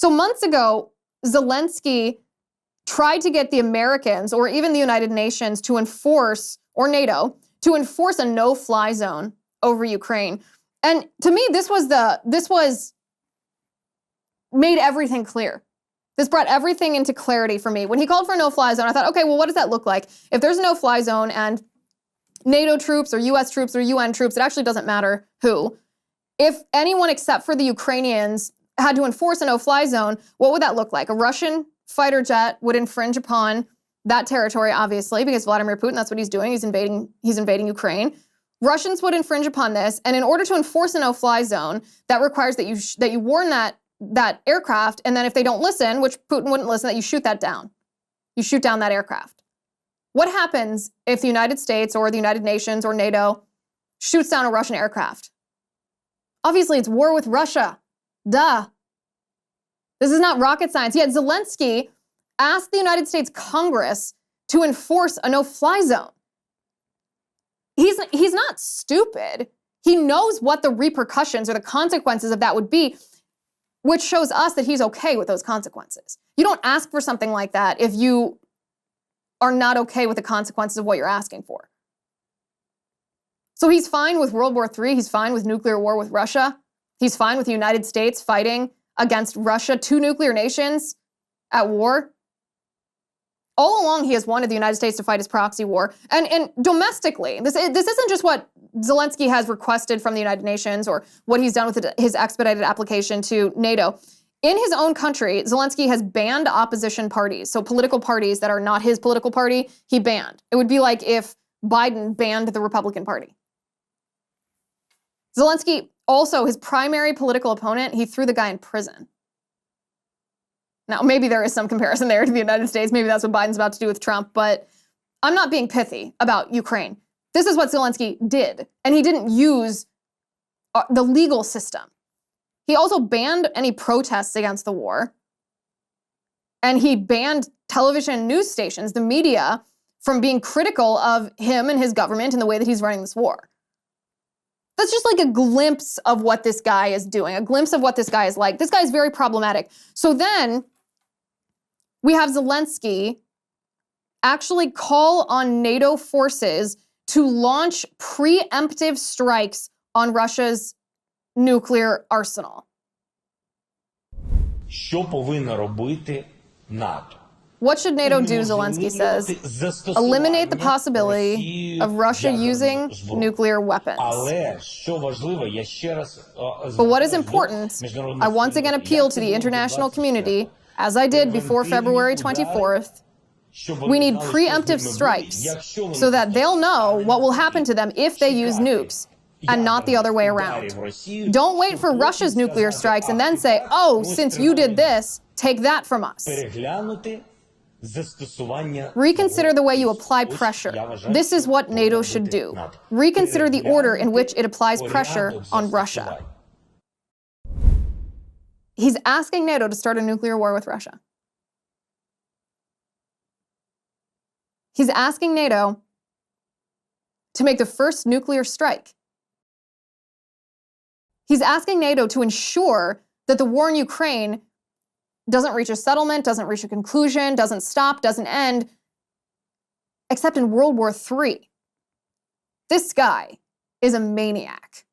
So months ago, Zelensky tried to get the Americans or even the United Nations to enforce, or NATO, to enforce a no-fly zone over Ukraine. And to me, this made everything clear. This brought everything into clarity for me. When he called for a no-fly zone, I thought, okay, well, what does that look like? If there's a no-fly zone and NATO troops or US troops or UN troops, it actually doesn't matter who. If anyone except for the Ukrainians had to enforce a no-fly zone, what would that look like? A Russian fighter jet would infringe upon that territory, obviously, because Vladimir Putin, that's what he's doing. He's invading Ukraine. Russians would infringe upon this, and in order to enforce a no-fly zone, that requires that you warn that aircraft, and then if they don't listen, which Putin wouldn't listen, that you shoot that down. You shoot down that aircraft. What happens if the United States or the United Nations or NATO shoots down a Russian aircraft? Obviously, it's war with Russia. Duh. This is not rocket science. Yet Zelensky asked the United States Congress to enforce a no-fly zone. He's not stupid. He knows what the repercussions or the consequences of that would be, which shows us that he's okay with those consequences. You don't ask for something like that if you are not okay with the consequences of what you're asking for. So he's fine with World War III. He's fine with nuclear war with Russia. He's fine with the United States fighting against Russia, two nuclear nations at war. All along, he has wanted the United States to fight his proxy war. And domestically, this isn't just what Zelensky has requested from the United Nations or what he's done with his expedited application to NATO. In his own country, Zelensky has banned opposition parties. So political parties that are not his political party, he banned. It would be like if Biden banned the Republican Party. Zelensky, also his primary political opponent, he threw the guy in prison. Now, maybe there is some comparison there to the United States. Maybe that's what Biden's about to do with Trump, but I'm not being pithy about Ukraine. This is what Zelensky did, and he didn't use the legal system. He also banned any protests against the war, and he banned television and news stations, the media, from being critical of him and his government and the way that he's running this war. That's just like a glimpse of what this guy is doing, a glimpse of what this guy is like. This guy is very problematic. So then we have Zelensky actually call on NATO forces to launch preemptive strikes on Russia's nuclear arsenal. Що повинно робити НАТО? What should NATO do, Zelensky says? Eliminate the possibility of Russia using nuclear weapons. But what is important, I once again appeal to the international community, as I did before February 24th, we need preemptive strikes so that they'll know what will happen to them if they use nukes, and not the other way around. Don't wait for Russia's nuclear strikes and then say, oh, since you did this, take that from us. Reconsider the way you apply pressure. This is what NATO should do. Reconsider the order in which it applies pressure on Russia. He's asking NATO to start a nuclear war with Russia. He's asking NATO to make the first nuclear strike. He's asking NATO to ensure that the war in Ukraine doesn't reach a settlement, doesn't reach a conclusion, doesn't stop, doesn't end, except in World War III. This guy is a maniac.